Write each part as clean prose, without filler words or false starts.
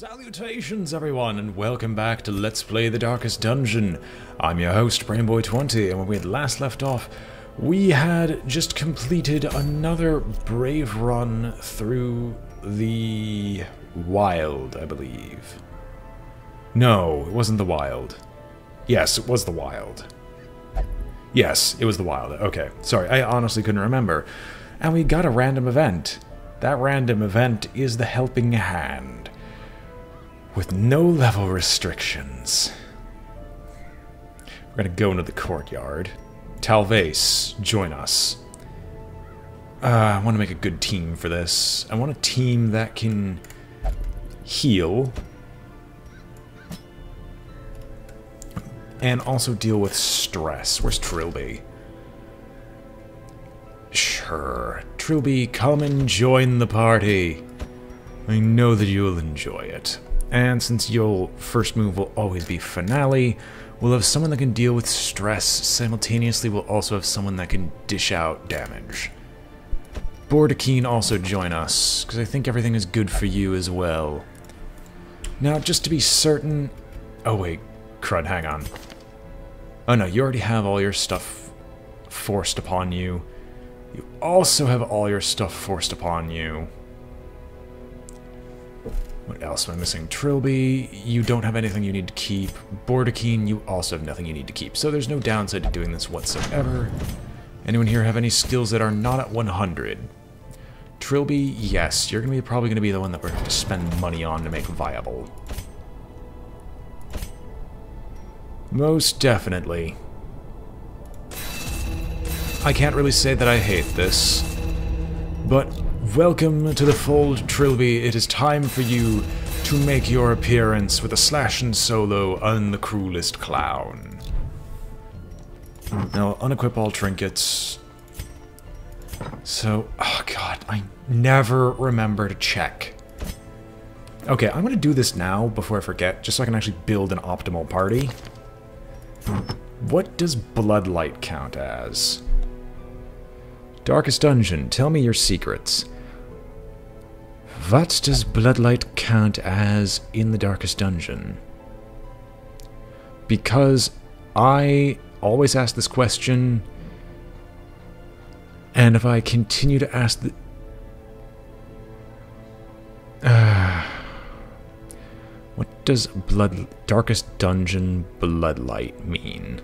Salutations everyone, and welcome back to Let's Play the Darkest Dungeon. I'm your host, BrainBoy20, and when we had last left off, we had just completed another brave run through the Wild, I believe. No, it wasn't the Wild. Yes, it was the Wild. Yes, it was the Wild. Okay, sorry, I honestly couldn't remember. And we got a random event. That random event is the Helping Hand, with no level restrictions. We're gonna go into the courtyard. Talvase, join us. I want to make a good team for this. I want a team that can heal and also deal with stress. Where's Trilby? Sure. Trilby, come and join the party. I know that you'll enjoy it. And since your first move will always be Finale, we'll have someone that can deal with stress. Simultaneously, we'll also have someone that can dish out damage. Bordakeen also join us, because I think everything is good for you as well. Now, just to be certain... Oh wait, crud, hang on. Oh no, you already have all your stuff forced upon you. You also have all your stuff forced upon you. What else am I missing? Trilby, you don't have anything you need to keep. Bordakeen, you also have nothing you need to keep. So there's no downside to doing this whatsoever. Anyone here have any skills that are not at 100? Trilby, yes, you're probably going to be the one that we're going to have to spend money on to make viable. Most definitely. I can't really say that I hate this, but welcome to the fold, Trilby. It is time for you to make your appearance with a slash and solo on the cruelest clown. Now, unequip all trinkets. So, oh god, I never remember to check. Okay, I'm gonna do this now before I forget, just so I can actually build an optimal party. What does Bloodlight count as? Darkest Dungeon, tell me your secrets. What does Bloodlight count as in the Darkest Dungeon? Because I always ask this question, and if I continue to ask the... what does Darkest Dungeon Bloodlight mean?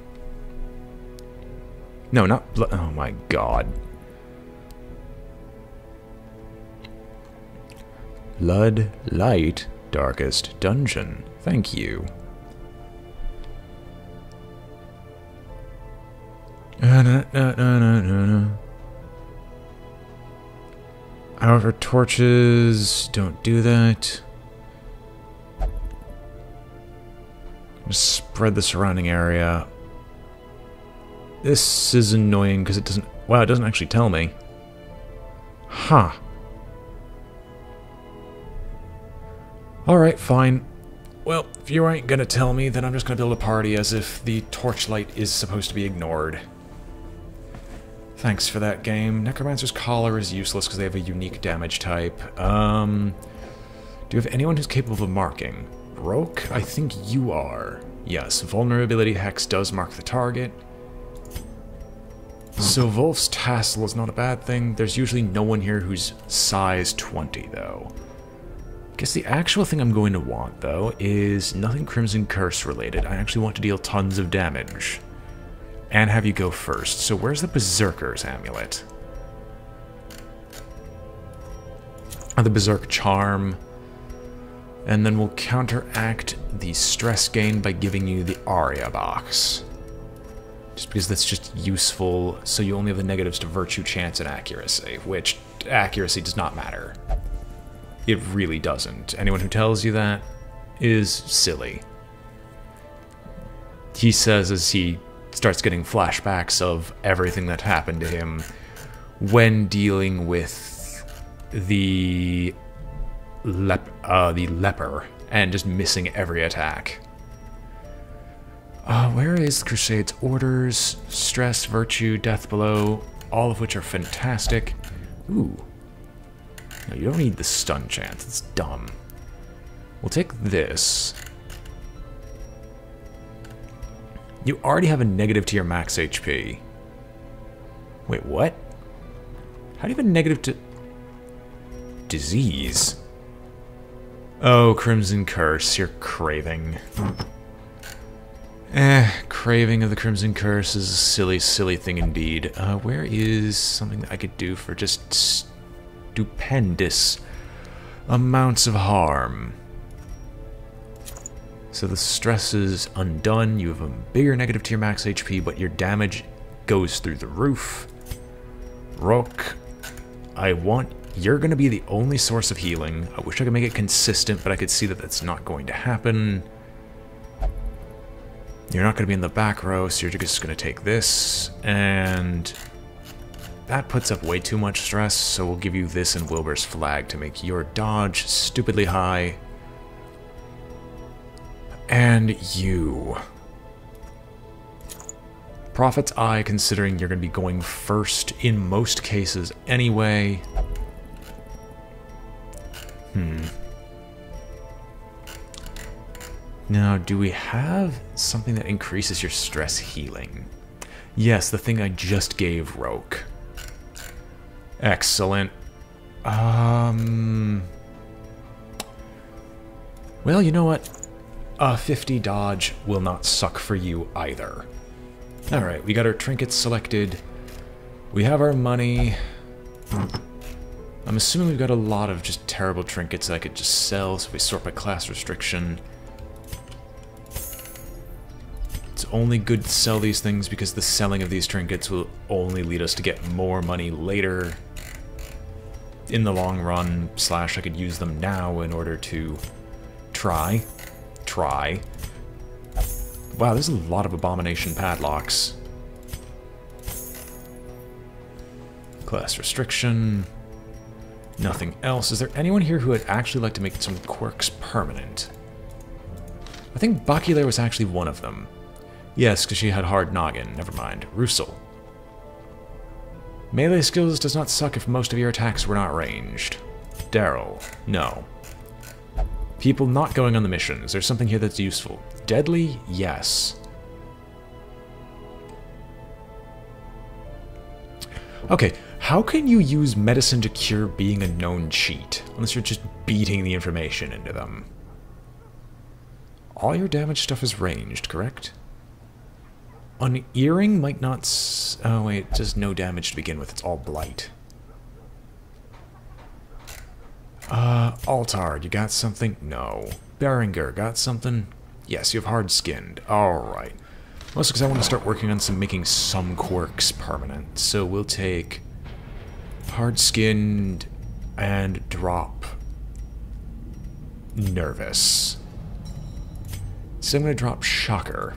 No, not blood... Oh my god. Bloodlight Darkest Dungeon. Thank you. However, torches don't do that. Just spread the surrounding area. This is annoying because it doesn't... Wow, it doesn't actually tell me. Huh. Alright, fine. Well, if you ain't gonna tell me, then I'm just gonna build a party as if the torchlight is supposed to be ignored. Thanks for that, game. Necromancer's Collar is useless because they have a unique damage type. Do you have anyone who's capable of marking? Broke? I think you are. Yes, Vulnerability Hex does mark the target. So Wolf's Tassel is not a bad thing. There's usually no one here who's size 20, though. I guess the actual thing I'm going to want, though, is nothing Crimson Curse related. I actually want to deal tons of damage. And have you go first. So where's the Berserker's Amulet? The Berserk Charm. And then we'll counteract the stress gain by giving you the Aria box. Just because that's just useful, so you only have the negatives to Virtue, Chance, and Accuracy, which accuracy does not matter. It really doesn't. Anyone who tells you that is silly. He says as he starts getting flashbacks of everything that happened to him when dealing with the leper and just missing every attack. Where is Crusade's Orders, Stress, Virtue, Death Blow, all of which are fantastic. Ooh. No, you don't need the stun chance, it's dumb. We'll take this. You already have a negative to your max HP. Wait, what? How do you have a negative to... disease? Oh, Crimson Curse, you're craving. Craving of the Crimson Curse is a silly, silly thing indeed. Where is something that I could do for just stupendous amounts of harm? So the stress is undone, you have a bigger negative to your max HP, but your damage goes through the roof. Rook, you're going to be the only source of healing. I wish I could make it consistent, but I could see that that's not going to happen. You're not going to be in the back row, so you're just going to take this, and that puts up way too much stress, so we'll give you this and Wilbur's Flag to make your dodge stupidly high. And you. Prophet's Eye, considering you're going to be going first in most cases anyway. Now, do we have something that increases your stress healing? Yes, the thing I just gave Roke. Excellent. Well, you know what? 50 dodge will not suck for you either. Alright, we got our trinkets selected. We have our money. I'm assuming we've got a lot of just terrible trinkets that I could just sell, so we sort by class restriction. It's only good to sell these things because the selling of these trinkets will only lead us to get more money later in the long run, / I could use them now in order to try. Wow, there's a lot of abomination padlocks. Class restriction. Nothing else. Is there anyone here who would actually like to make some quirks permanent? I think Bakile was actually one of them. Yes, because she had hard noggin. Never mind. Russell. Melee skills does not suck if most of your attacks were not ranged. Daryl. No. People not going on the mission. Is there something here that's useful? Deadly? Yes. Okay, how can you use medicine to cure being a known cheat? Unless you're just beating the information into them. All your damage stuff is ranged, correct? An earring might not oh wait, it does no damage to begin with, it's all blight. Altard, you got something? No. Berenger, got something? Yes, you have hard-skinned. Alright. Mostly because I want to start working on making some quirks permanent. So we'll take hard-skinned and drop nervous. So I'm going to drop shocker.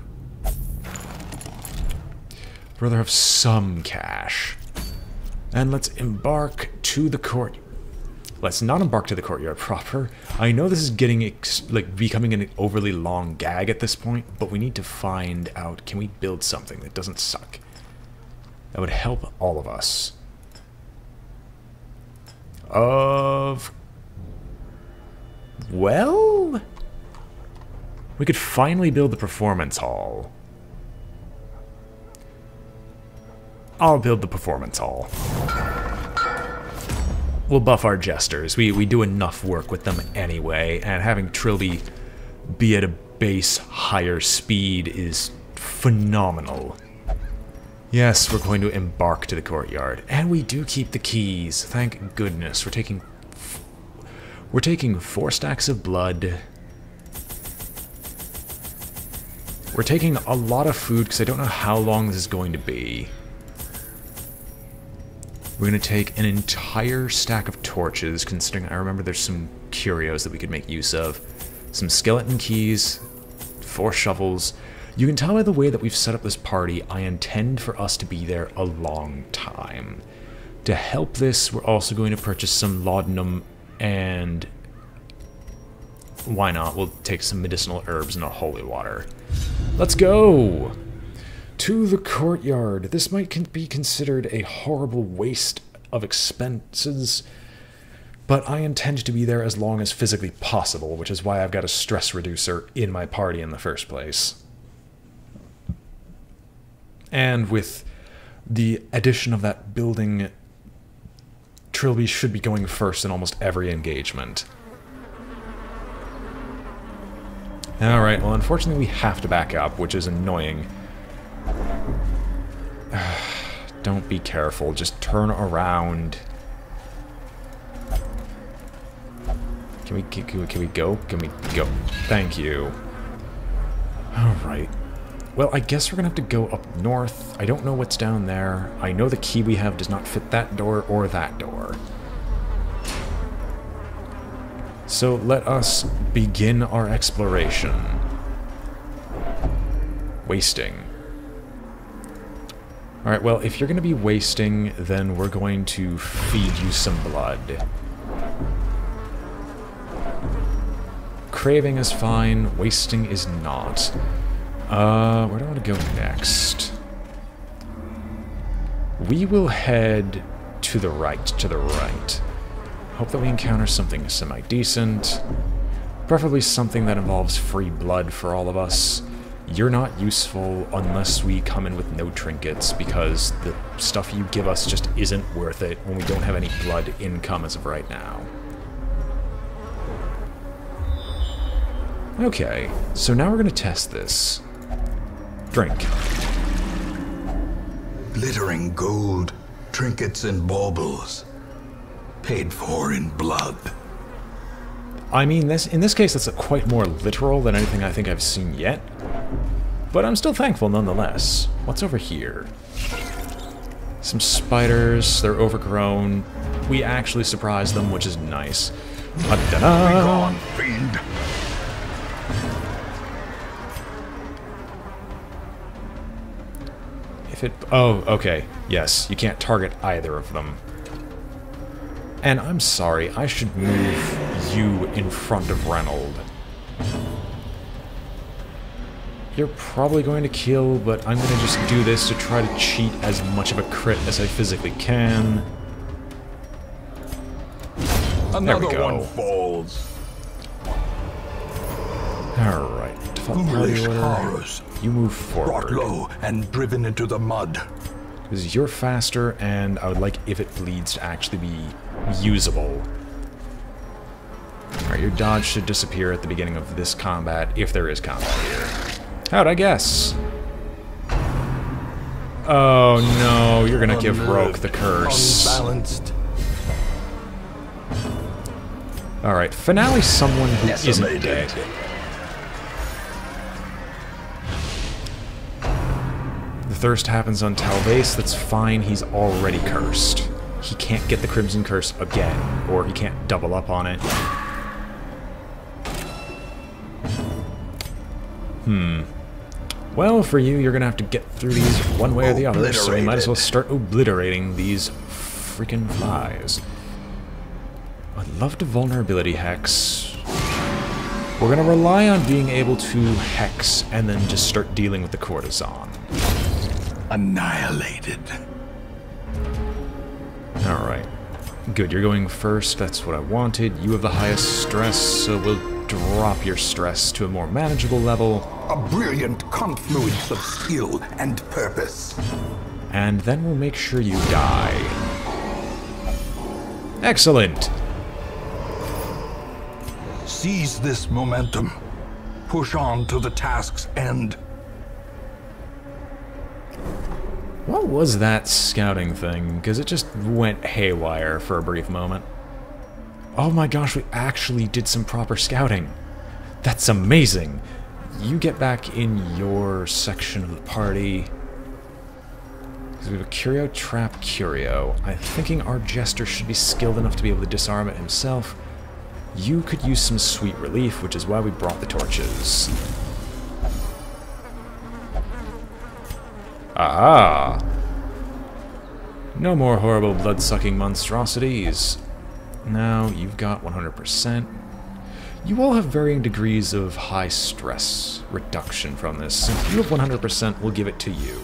Rather have some cash. And let's embark to the court. Let's not embark to the courtyard proper. I know this is getting, becoming an overly long gag at this point, but we need to find out, can we build something that doesn't suck? That would help all of us. Well? We could finally build the performance hall. I'll build the performance hall. We'll buff our jesters. We do enough work with them anyway, and having Trilby be at a base higher speed is phenomenal. Yes, we're going to embark to the courtyard, and we do keep the keys. Thank goodness. We're taking 4 stacks of blood. We're taking a lot of food because I don't know how long this is going to be. We're going to take an entire stack of torches, considering I remember there's some curios that we could make use of. Some skeleton keys, 4 shovels. You can tell by the way that we've set up this party, I intend for us to be there a long time. To help this, we're also going to purchase some laudanum and... why not? We'll take some medicinal herbs and a holy water. Let's go! To the courtyard. This might be considered a horrible waste of expenses. But I intend to be there as long as physically possible, which is why I've got a stress reducer in my party in the first place. And with the addition of that building, Trilby should be going first in almost every engagement. Alright, well unfortunately we have to back up, which is annoying. Don't be careful, just turn around. Can we go? Can we go? Thank you. Alright. Well, I guess we're gonna have to go up north. I don't know what's down there. I know the key we have does not fit that door or that door. So let us begin our exploration. Wasting. Alright, well, if you're gonna be wasting, then we're going to feed you some blood. Craving is fine, wasting is not. Where do I want to go next? We will head to the right. Hope that we encounter something semi-decent. Preferably something that involves free blood for all of us. You're not useful unless we come in with no trinkets, because the stuff you give us just isn't worth it when we don't have any blood income as of right now. Okay, so now we're going to test this. Drink. Glittering gold, trinkets and baubles. Paid for in blood. I mean, in this case, that's quite more literal than anything I think I've seen yet. But I'm still thankful nonetheless. What's over here? Some spiders, they're overgrown. We actually surprised them, which is nice. Ta-da! Be gone, fiend! Oh, okay. Yes, you can't target either of them. And I'm sorry, I should move you in front of Reynold. You're probably going to kill, but I'm going to just do this to try to cheat as much of a crit as I physically can. Another there we go. One falls. Alright, default party order. Horrors. You move forward. Brought low and driven into the mud. Because you're faster, and I would like if it bleeds to actually be usable. Alright, your dodge should disappear at the beginning of this combat, if there is combat here. How'd I guess? Oh no, you're gonna give Roke the curse. Unbalanced. Alright, finale someone who isn't Decimated. dead. The thirst happens on Talvase, that's fine, he's already cursed. He can't get the Crimson Curse again, or he can't double up on it. Well, for you, you're gonna have to get through these one way or the other, so we might as well start obliterating these freaking flies. I'd love to vulnerability hex. We're gonna rely on being able to hex and then just start dealing with the courtesan. Annihilated. Alright. Good, you're going first, that's what I wanted. You have the highest stress, so we'll drop your stress to a more manageable level. A brilliant confluence of skill and purpose. And then we'll make sure you die. Excellent! Seize this momentum. Push on to the task's end. What was that scouting thing? Because it just went haywire for a brief moment. Oh my gosh, we actually did some proper scouting. That's amazing! You get back in your section of the party. We have a Curio Trap Curio. I'm thinking our Jester should be skilled enough to be able to disarm it himself. You could use some sweet relief, which is why we brought the torches. Ah! No more horrible blood-sucking monstrosities. Now, you've got 100%. You all have varying degrees of high stress reduction from this. If you have 100%, we'll give it to you.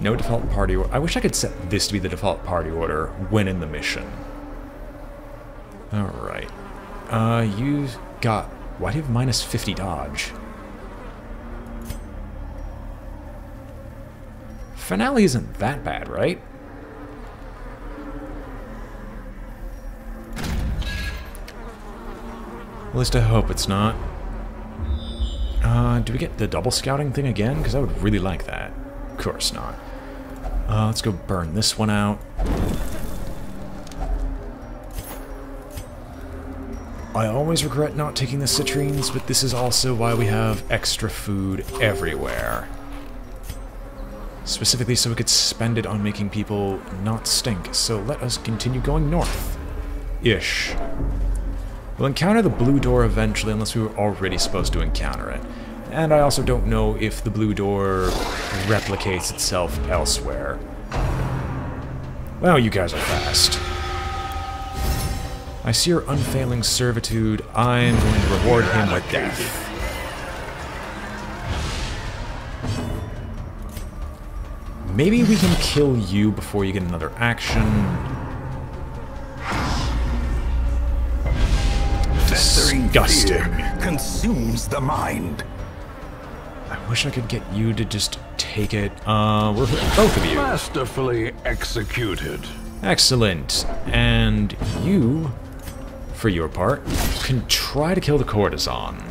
No default party order. I wish I could set this to be the default party order when in the mission. Alright. You've got... Why do you have minus 50 dodge? Finale isn't that bad, right? At least I hope it's not. Do we get the double scouting thing again? Because I would really like that. Of course not. Let's go burn this one out. I always regret not taking the citrines, but this is also why we have extra food everywhere. Specifically so we could spend it on making people not stink, so let us continue going north-ish. We'll encounter the blue door eventually, unless we were already supposed to encounter it. And I also don't know if the blue door replicates itself elsewhere. Well, you guys are fast. I see your unfailing servitude. I'm going to reward him with death. Maybe we can kill you before you get another action. Disgusting. Consumes the mind. I wish I could get you to just take it. We're both of you. Masterfully executed. Excellent. And you, for your part, can try to kill the courtesan.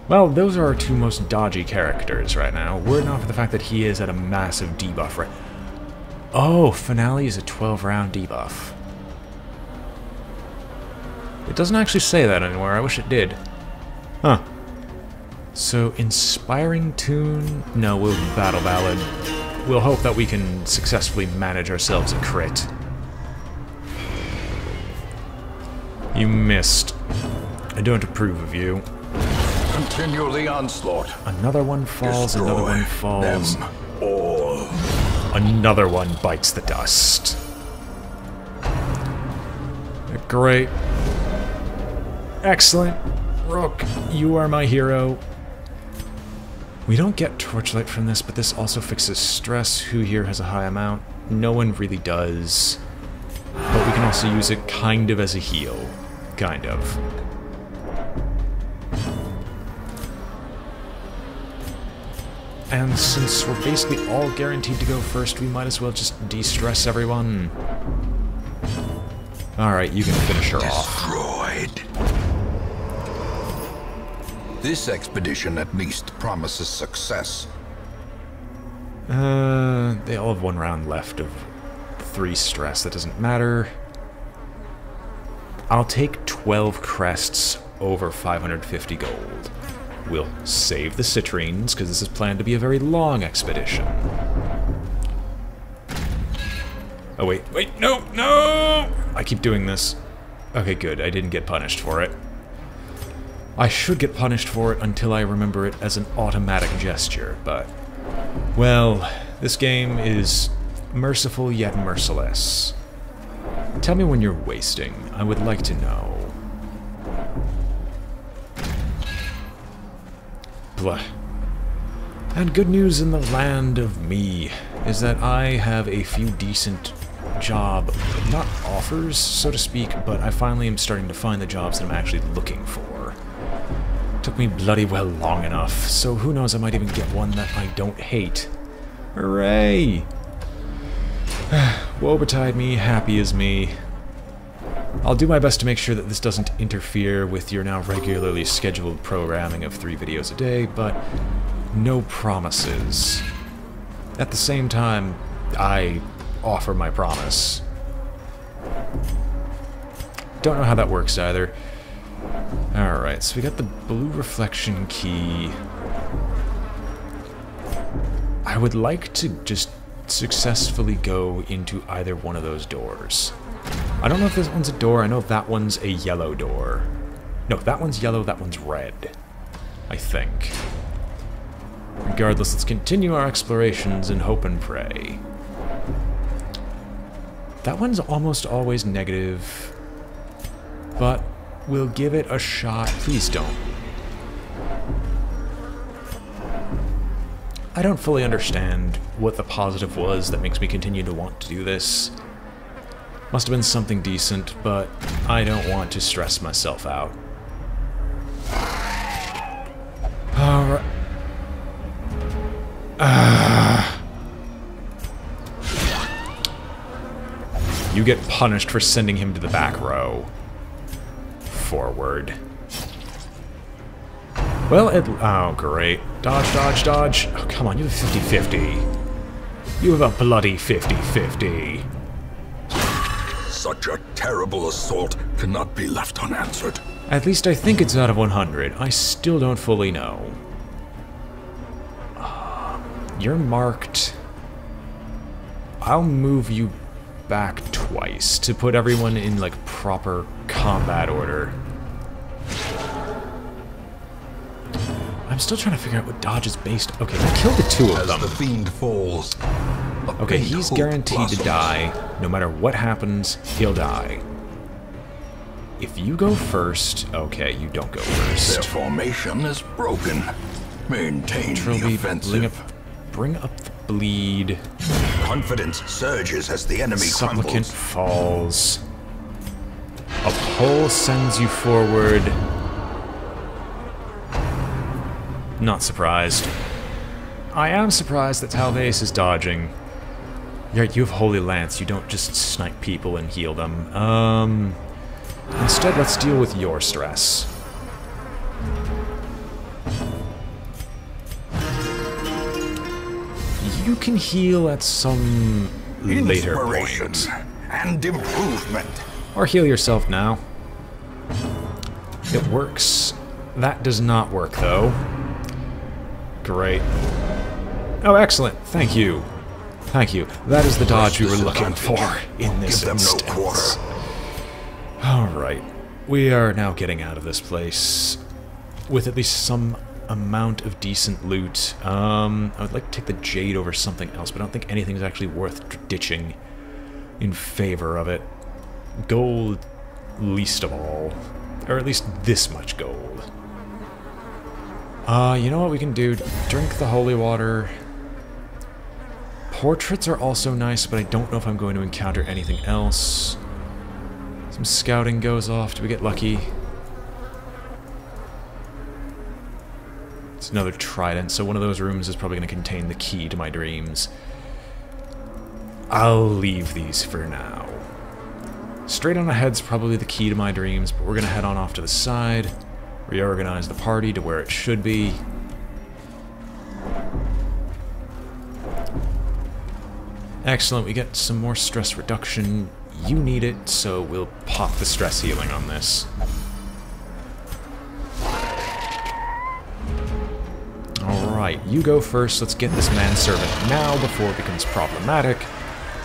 Well, those are our two most dodgy characters right now. Were it not for the fact that he is at a massive debuff right. Oh, Finale is a 12-round debuff. It doesn't actually say that anywhere. I wish it did. Huh. So, Inspiring Tune? No, we'll Battle Ballad. We'll hope that we can successfully manage ourselves a crit. You missed. I don't approve of you. Continue the onslaught. Another one falls, Destroy another one falls. them all. Another one bites the dust. Great. Excellent. Rook, you are my hero. We don't get Torchlight from this, but this also fixes stress. Who here has a high amount? No one really does. But we can also use it kind of as a heal. Kind of. And since we're basically all guaranteed to go first, we might as well just de-stress everyone. Alright, you can finish her off. Destroyed. This expedition at least promises success. They all have 1 round left of 3 stress. That doesn't matter. I'll take 12 crests over 550 gold. We'll save the citrines, because this is planned to be a very long expedition. Oh, wait, no, no! I keep doing this. Okay, good, I didn't get punished for it. I should get punished for it until I remember it as an automatic gesture, but... Well, this game is merciful yet merciless. Tell me when you're wasting. I would like to know. Blah. And good news in the land of me is that I have a few decent job, not offers, so to speak, but I finally am starting to find the jobs that I'm actually looking for. Took me bloody well long enough, so who knows, I might even get one that I don't hate. Hooray! Woe betide me, happy is me. I'll do my best to make sure that this doesn't interfere with your now regularly scheduled programming of 3 videos a day, but no promises. At the same time, I offer my promise. Don't know how that works either. Alright, so we got the blue reflection key. I would like to just successfully go into either one of those doors. I don't know if this one's a door, I know that one's a yellow door. No, that one's yellow, that one's red. I think. Regardless, let's continue our explorations and hope and pray. That one's almost always negative, but we'll give it a shot. Please don't. I don't fully understand what the positive was that makes me continue to want to do this. Must have been something decent, but I don't want to stress myself out. Alright. You get punished for sending him to the back row. Forward. Well, oh, great. Dodge, dodge, dodge. Oh, come on, you have 50-50. You have a bloody 50-50. Such a terrible assault cannot be left unanswered. At least I think it's out of 100. I still don't fully know. You're marked. I'll move you back twice to put everyone in, like, proper combat order. I'm still trying to figure out what dodge is based. Okay, I killed the two of them. As the fiend falls, okay, he's guaranteed to die. No matter what happens, he'll die. If you go first, okay, you don't go first. Their formation is broken. Maintain the offensive. Bring up the bleed. Confidence surges as the enemy Supplicant crumbles. falls. A pole sends you forward. Not surprised. I am surprised that Talvez is dodging. You have Holy Lance, you don't just snipe people and heal them. Instead, let's deal with your stress. You can heal at some later point. And improvement. Or heal yourself now. It works. That does not work, though. Great. Oh, excellent. Thank you. Thank you. That is the dodge we were looking for in this instance. Alright. We are now getting out of this place with at least some amount of decent loot. I would like to take the jade over something else, but I don't think anything's actually worth ditching in favor of it. Gold, least of all. Or at least this much gold. You know what we can do? Drink the holy water. Portraits are also nice, but I don't know if I'm going to encounter anything else. Some scouting goes off. Do we get lucky? It's another trident, so one of those rooms is probably going to contain the key to my dreams. I'll leave these for now. Straight on ahead's probably the key to my dreams, but we're going to head on off to the side, reorganize the party to where it should be. Excellent, we get some more stress reduction. You need it, so we'll pop the stress healing on this. Alright, you go first. Let's get this manservant now before it becomes problematic.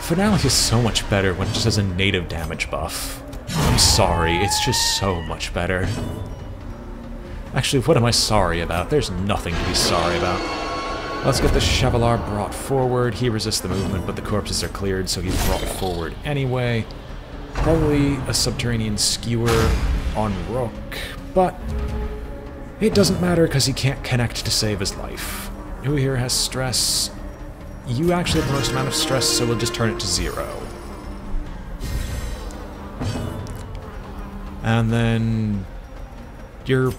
Finale is so much better when it just has a native damage buff. I'm sorry, it's just so much better. Actually, what am I sorry about? There's nothing to be sorry about. Let's get the Chevalier brought forward. He resists the movement, but the corpses are cleared, so he's brought forward anyway. Probably a subterranean skewer on Rook, but it doesn't matter because he can't connect to save his life. Who here has stress? You actually have the most amount of stress, so we'll just turn it to 0. And then you're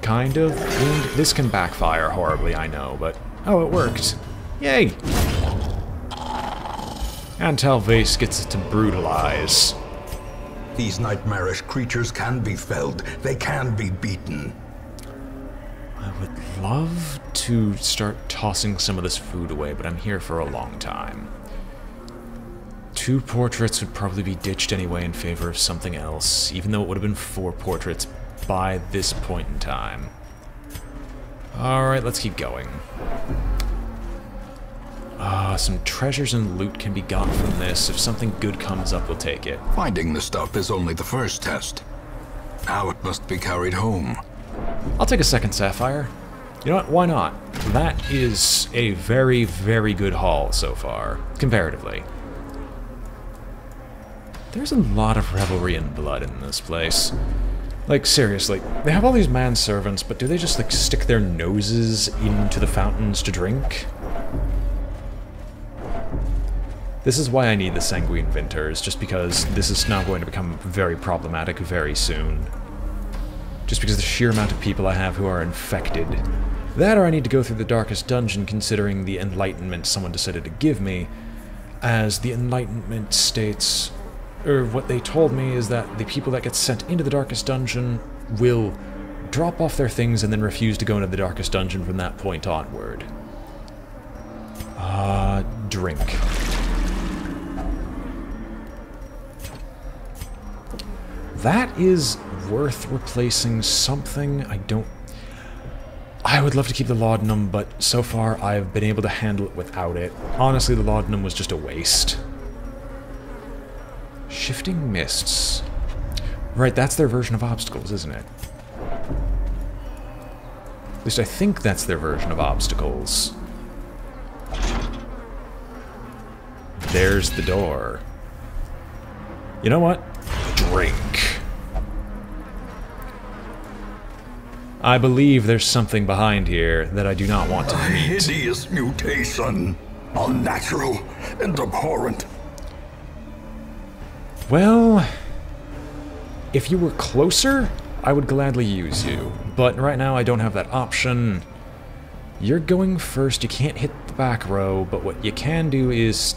kind of wounded. This can backfire horribly, I know, but oh, it worked. Yay! And Talvez gets to brutalize. These nightmarish creatures can be felled. They can be beaten. I would love to start tossing some of this food away, but I'm here for a long time. 2 portraits would probably be ditched anyway in favor of something else, even though it would have been 4 portraits by this point in time. Alright, let's keep going. Some treasures and loot can be gotten from this. If something good comes up, we'll take it. Finding the stuff is only the first test. Now it must be carried home. I'll take a second sapphire. You know what? Why not? That is a very, very good haul so far, comparatively. There's a lot of revelry and blood in this place. Like, seriously, they have all these manservants, but do they just, like, stick their noses into the fountains to drink? This is why I need the Sanguine Vinters, just because this is now going to become very problematic very soon. Just because of the sheer amount of people I have who are infected. That or I need to go through the Darkest Dungeon, considering the enlightenment someone decided to give me, as the enlightenment states, or what they told me is that the people that get sent into the Darkest Dungeon will drop off their things and then refuse to go into the Darkest Dungeon from that point onward. Drink. That is worth replacing something. I would love to keep the laudanum, but so far I've been able to handle it without it. Honestly, the laudanum was just a waste. Shifting mists. Right, that's their version of obstacles, isn't it? At least I think that's their version of obstacles. There's the door. You know what? Drink. I believe there's something behind here that I do not want to meet. A hideous mutation. Unnatural and abhorrent. Well, if you were closer, I would gladly use you. But right now I don't have that option. You're going first. You can't hit the back row, but what you can do is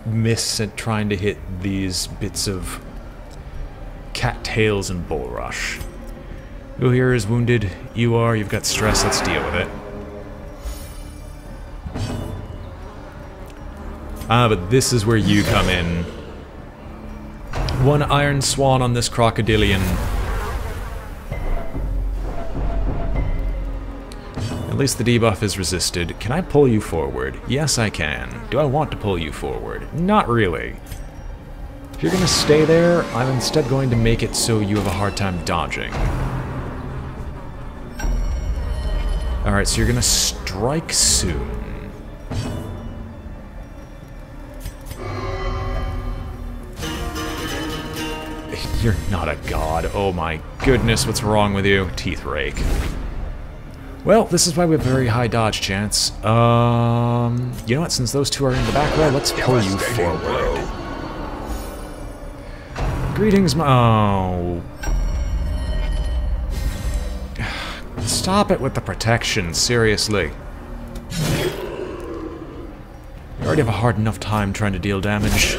miss at trying to hit these bits of cattails and bulrush. Who here is wounded? You are. You've got stress. Let's deal with it. But this is where you come in. One iron swan on this crocodilian. At least the debuff is resisted. Can I pull you forward? Yes, I can. Do I want to pull you forward? Not really. If you're gonna stay there, I'm instead going to make it so you have a hard time dodging. Alright, so you're gonna strike soon. You're not a god. Oh my goodness, what's wrong with you? Teeth rake. Well, this is why we have a very high dodge chance. You know what? Since those two are in the back row, let's pull you forward. Greetings, oh. Stop it with the protection, seriously. You already have a hard enough time trying to deal damage.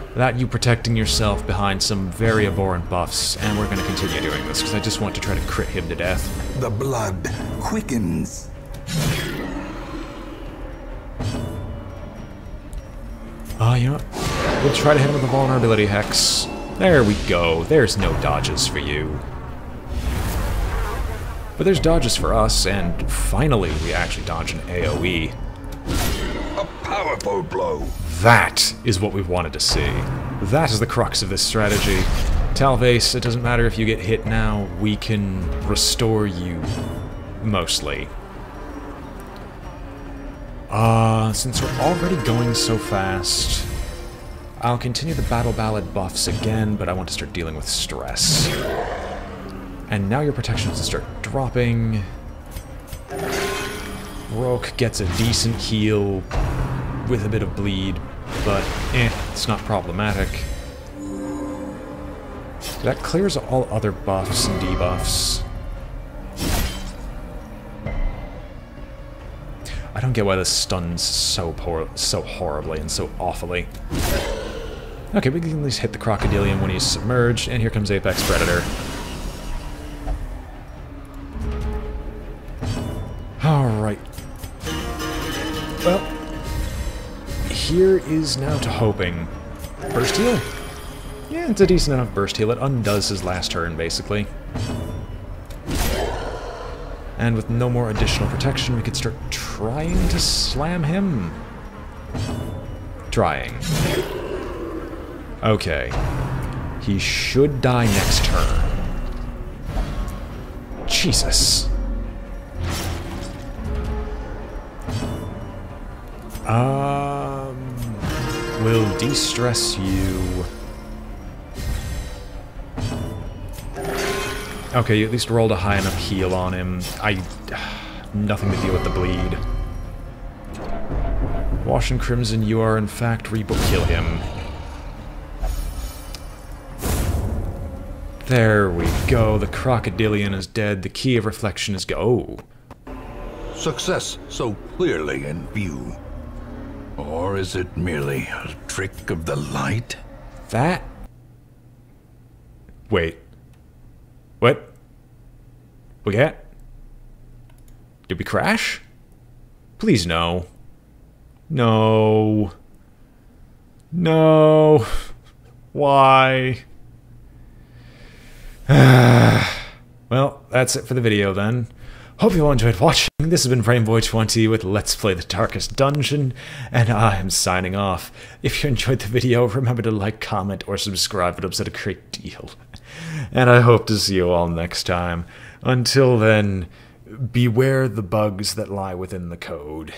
Without you protecting yourself behind some very abhorrent buffs, and we're going to continue doing this, because I just want to try to crit him to death. The blood quickens. You know what? We'll try to hit him with a vulnerability hex. There we go. There's no dodges for you. But there's dodges for us, and finally we actually dodge an AoE. A powerful blow. That is what we've wanted to see. That is the crux of this strategy. Talvase, it doesn't matter if you get hit now, we can restore you, mostly. Since we're already going so fast, I'll continue the Battle Ballad buffs again, but I want to start dealing with stress. And now your protection has to start dropping. Roke gets a decent heal with a bit of bleed, but it's not problematic. That clears all other buffs and debuffs. I don't get why this stuns so horribly and so awfully. Okay, we can at least hit the crocodilian when he's submerged, and here comes Apex Predator. Alright. Well, here is now to hoping. Burst heal? Yeah, it's a decent enough burst heal. It undoes his last turn, basically. And with no more additional protection, we could start trying to slam him. Trying. Okay. He should die next turn. Jesus. We'll de-stress you. Okay, you at least rolled a high enough heal on him. Nothing to deal with the bleed. Wash and Crimson, you are in fact Reaper. Kill him. There we go. The crocodilian is dead. The key of reflection is go. Success so clearly in view. Or is it merely a trick of the light? That? Wait. What? We get? Did we crash? Please no. No. No. Why? Well, that's it for the video then. Hope you all enjoyed watching. This has been BrainBoy20 with Let's Play the Darkest Dungeon, and I am signing off. If you enjoyed the video, remember to like, comment, or subscribe. It helps out a great deal. And I hope to see you all next time. Until then, beware the bugs that lie within the code.